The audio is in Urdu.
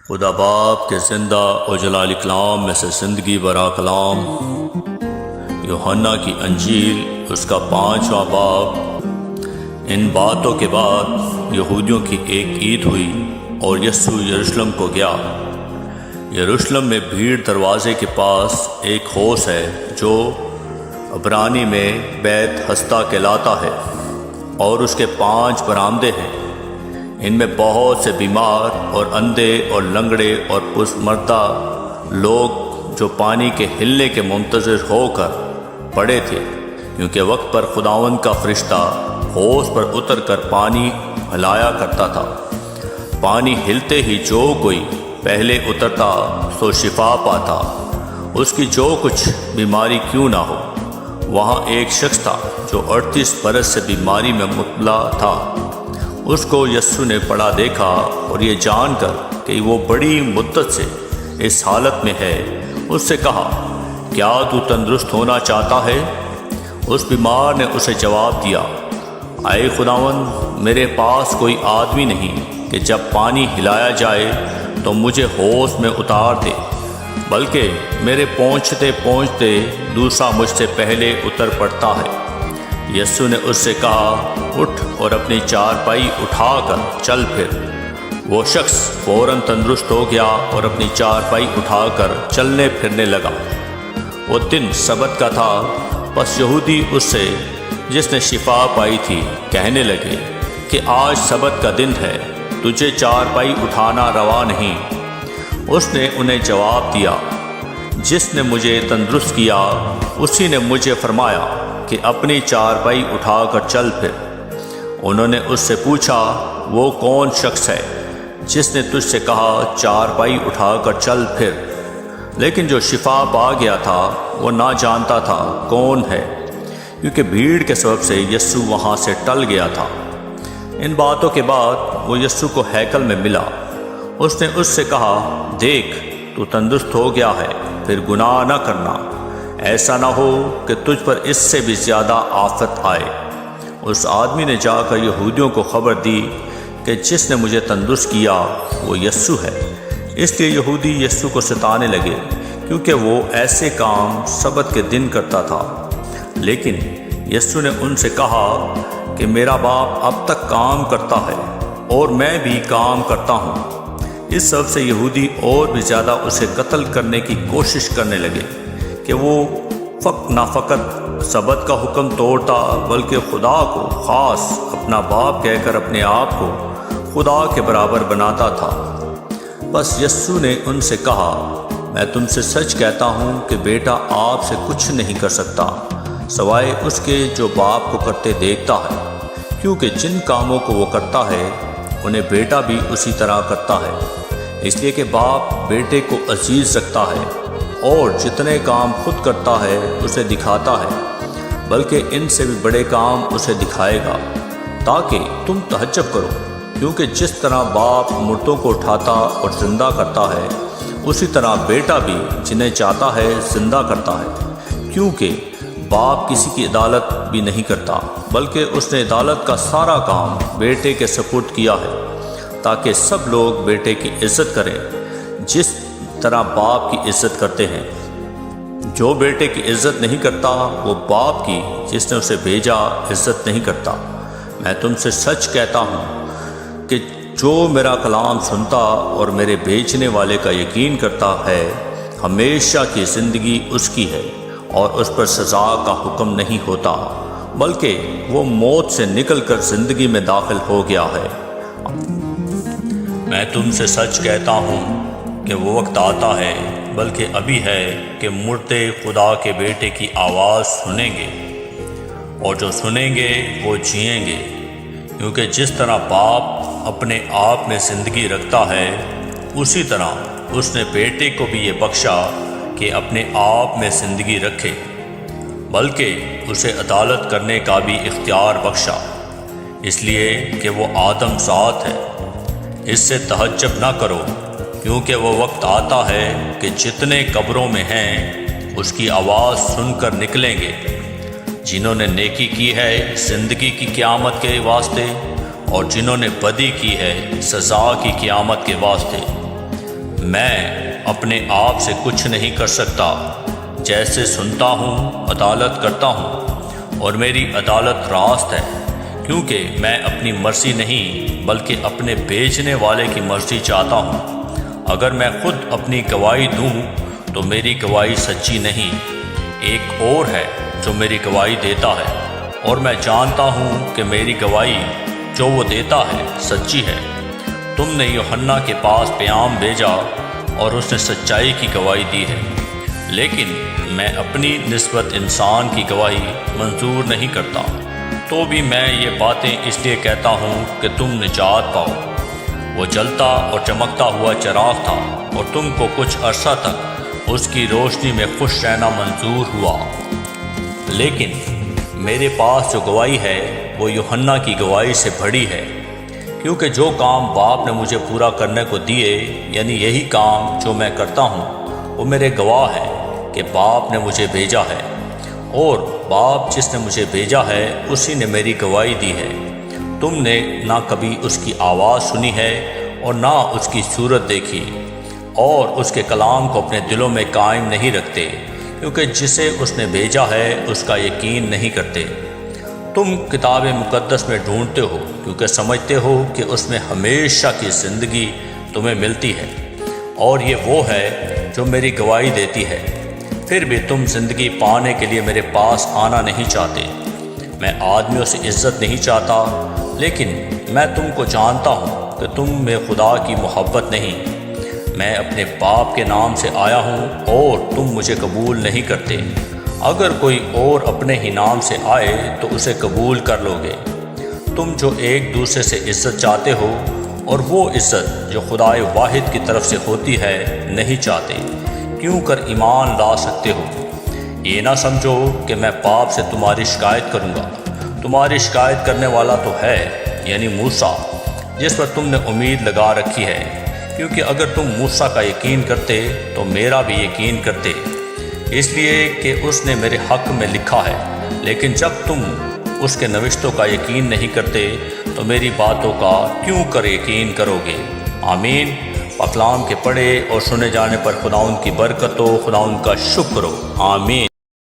خدا باپ کے زندہ و جلال کلام میں سے زندگی برا کلام، یوحنا کی انجیل اس کا 5واں باب۔ ان باتوں کے بعد یہودیوں کی ایک عید ہوئی اور یسوع یروشلم کو گیا۔ یروشلم میں بھیڑ دروازے کے پاس ایک حوض ہے جو عبرانی میں بیت ہستا کہلاتا ہے، اور اس کے 5 برآمدے ہیں۔ ان میں بہت سے بیمار اور اندھے اور لنگڑے اور پسماندہ لوگ جو پانی کے ہلنے کے منتظر ہو کر پڑے تھے، کیونکہ وقت پر خداوند کا فرشتہ حوض پر اتر کر پانی ہلایا کرتا تھا۔ پانی ہلتے ہی جو کوئی پہلے اترتا سو شفا پاتا، اس کی جو کچھ بیماری کیوں نہ ہو۔ وہاں ایک شخص تھا جو 38 برس سے بیماری میں مبتلا تھا۔ اس کو یسوع نے پڑا دیکھا اور یہ جان کر کہ وہ بڑی مدت سے اس حالت میں ہے، اس سے کہا، کیا تو تندرست ہونا چاہتا ہے؟ اس بیمار نے اسے جواب دیا، اے خداوند، میرے پاس کوئی آدمی نہیں کہ جب پانی ہلایا جائے تو مجھے حوض میں اتار دے، بلکہ میرے پہنچتے پہنچتے دوسرا مجھ سے پہلے اتر پڑتا ہے۔ یسوع نے اس سے کہا، اٹھ اور اپنی چارپائی اٹھا کر چل پھر۔ وہ شخص فوراً تندرست ہو گیا اور اپنی چارپائی اٹھا کر چلنے پھرنے لگا۔ وہ دن سبت کا تھا، پس یہودی اس سے جس نے شفا پائی تھی کہنے لگے کہ آج سبت کا دن ہے، تجھے چارپائی اٹھانا روا نہیں۔ اس نے انہیں جواب دیا، جس نے مجھے تندرست کیا اسی نے مجھے فرمایا کہ اپنی چارپائی اٹھا کر چل پھر۔ انہوں نے اس سے پوچھا، وہ کون شخص ہے جس نے تجھ سے کہا چارپائی اٹھا کر چل پھر؟ لیکن جو شفا پا گیا تھا وہ نہ جانتا تھا کون ہے، کیونکہ بھیڑ کے سبب سے یسوع وہاں سے ٹل گیا تھا۔ ان باتوں کے بعد وہ یسوع کو ہیکل میں ملا۔ اس نے اس سے کہا، دیکھ، تو تندرست ہو گیا ہے، پھر گناہ نہ کرنا، ایسا نہ ہو کہ تجھ پر اس سے بھی زیادہ آفت آئے۔ اس آدمی نے جا کر یہودیوں کو خبر دی کہ جس نے مجھے تندرست کیا وہ یسوع ہے۔ اس لیے یہودی یسوع کو ستانے لگے، کیونکہ وہ ایسے کام سبت کے دن کرتا تھا۔ لیکن یسوع نے ان سے کہا کہ میرا باپ اب تک کام کرتا ہے اور میں بھی کام کرتا ہوں۔ اس سبب سے یہودی اور بھی زیادہ اسے قتل کرنے کی کوشش کرنے لگے کہ وہ نہ فقط سبت کا حکم توڑتا بلکہ خدا کو خاص اپنا باپ کہہ کر اپنے آپ کو خدا کے برابر بناتا تھا۔ بس یسوع نے ان سے کہا، میں تم سے سچ کہتا ہوں کہ بیٹا آپ سے کچھ نہیں کر سکتا سوائے اس کے جو باپ کو کرتے دیکھتا ہے، کیونکہ جن کاموں کو وہ کرتا ہے انہیں بیٹا بھی اسی طرح کرتا ہے، اس لیے کہ باپ بیٹے کو عزیز رکھتا ہے اور جتنے کام خود کرتا ہے اسے دکھاتا ہے، بلکہ ان سے بھی بڑے کام اسے دکھائے گا، تاکہ تم تعجب کرو، کیونکہ جس طرح باپ مردوں کو اٹھاتا اور زندہ کرتا ہے، اسی طرح بیٹا بھی جنہیں چاہتا ہے زندہ کرتا ہے۔ کیونکہ باپ کسی کی عدالت بھی نہیں کرتا، بلکہ اس نے عدالت کا سارا کام بیٹے کے سپرد کیا ہے، تاکہ سب لوگ بیٹے کی عزت کریں جس طرح باپ کی عزت کرتے ہیں۔ جو بیٹے کی عزت نہیں کرتا وہ باپ کی جس نے اسے بھیجا عزت نہیں کرتا۔ میں تم سے سچ کہتا ہوں کہ جو میرا کلام سنتا اور میرے بھیجنے والے کا یقین کرتا ہے، ہمیشہ کی زندگی اس کی ہے اور اس پر سزا کا حکم نہیں ہوتا، بلکہ وہ موت سے نکل کر زندگی میں داخل ہو گیا ہے۔ میں تم سے سچ کہتا ہوں کہ وہ وقت آتا ہے، بلکہ ابھی ہے، کہ مردے خدا کے بیٹے کی آواز سنیں گے، اور جو سنیں گے وہ جئیں گے، کیونکہ جس طرح باپ اپنے آپ میں زندگی رکھتا ہے، اسی طرح اس نے بیٹے کو بھی یہ بخشا کہ اپنے آپ میں زندگی رکھے، بلکہ اسے عدالت کرنے کا بھی اختیار بخشا، اس لیے کہ وہ آدم ذات ہے۔ اس سے تعجب نہ کرو، کیونکہ وہ وقت آتا ہے کہ جتنے قبروں میں ہیں اس کی آواز سن کر نکلیں گے، جنہوں نے نیکی کی ہے زندگی کی قیامت کے واسطے، اور جنہوں نے بدی کی ہے سزا کی قیامت کے واسطے۔ میں اپنے آپ سے کچھ نہیں کر سکتا، جیسے سنتا ہوں عدالت کرتا ہوں، اور میری عدالت راست ہے، کیونکہ میں اپنی مرضی نہیں بلکہ اپنے بھیجنے والے کی مرضی چاہتا ہوں۔ اگر میں خود اپنی گواہی دوں تو میری گواہی سچی نہیں، ایک اور ہے جو میری گواہی دیتا ہے، اور میں جانتا ہوں کہ میری گواہی جو وہ دیتا ہے سچی ہے۔ تم نے یوحنا کے پاس پیام بھیجا اور اس نے سچائی کی گواہی دی ہے، لیکن میں اپنی نسبت انسان کی گواہی منظور نہیں کرتا، تو بھی میں یہ باتیں اس لیے کہتا ہوں کہ تم نجات پاؤ۔ وہ جلتا اور چمکتا ہوا چراغ تھا، اور تم کو کچھ عرصہ تک اس کی روشنی میں خوش رہنا منظور ہوا، لیکن میرے پاس جو گواہی ہے وہ یوحنا کی گواہی سے بڑی ہے، کیونکہ جو کام باپ نے مجھے پورا کرنے کو دیے، یعنی یہی کام جو میں کرتا ہوں، وہ میرے گواہ ہے کہ باپ نے مجھے بھیجا ہے، اور باپ جس نے مجھے بھیجا ہے اسی نے میری گواہی دی ہے۔ تم نے نہ کبھی اس کی آواز سنی ہے اور نہ اس کی صورت دیکھی، اور اس کے کلام کو اپنے دلوں میں قائم نہیں رکھتے، کیونکہ جسے اس نے بھیجا ہے اس کا یقین نہیں کرتے۔ تم کتاب مقدس میں ڈھونڈتے ہو کیونکہ سمجھتے ہو کہ اس میں ہمیشہ کی زندگی تمہیں ملتی ہے، اور یہ وہ ہے جو میری گواہی دیتی ہے۔ پھر بھی تم زندگی پانے کے لیے میرے پاس آنا نہیں چاہتے۔ میں آدمیوں سے عزت نہیں چاہتا، لیکن میں تم کو جانتا ہوں کہ تم میں خدا کی محبت نہیں۔ میں اپنے باپ کے نام سے آیا ہوں اور تم مجھے قبول نہیں کرتے۔ اگر کوئی اور اپنے ہی نام سے آئے تو اسے قبول کر لو گے۔ تم جو ایک دوسرے سے عزت چاہتے ہو اور وہ عزت جو خدائے واحد کی طرف سے ہوتی ہے نہیں چاہتے، کیوں کر ایمان لا سکتے ہو؟ یہ نہ سمجھو کہ میں پاپ سے تمہاری شکایت کروں گا۔ تمہاری شکایت کرنے والا تو ہے، یعنی موسیٰ، جس پر تم نے امید لگا رکھی ہے، کیونکہ اگر تم موسیٰ کا یقین کرتے تو میرا بھی یقین کرتے، اس لیے کہ اس نے میرے حق میں لکھا ہے۔ لیکن جب تم اس کے نوشتوں کا یقین نہیں کرتے تو میری باتوں کا کیوں کر یقین کرو گے؟ آمین۔ کلام کے پڑھے اور سنے جانے پر خداوند کی برکت ہو، خداوند کا شکر ہو۔ آمین۔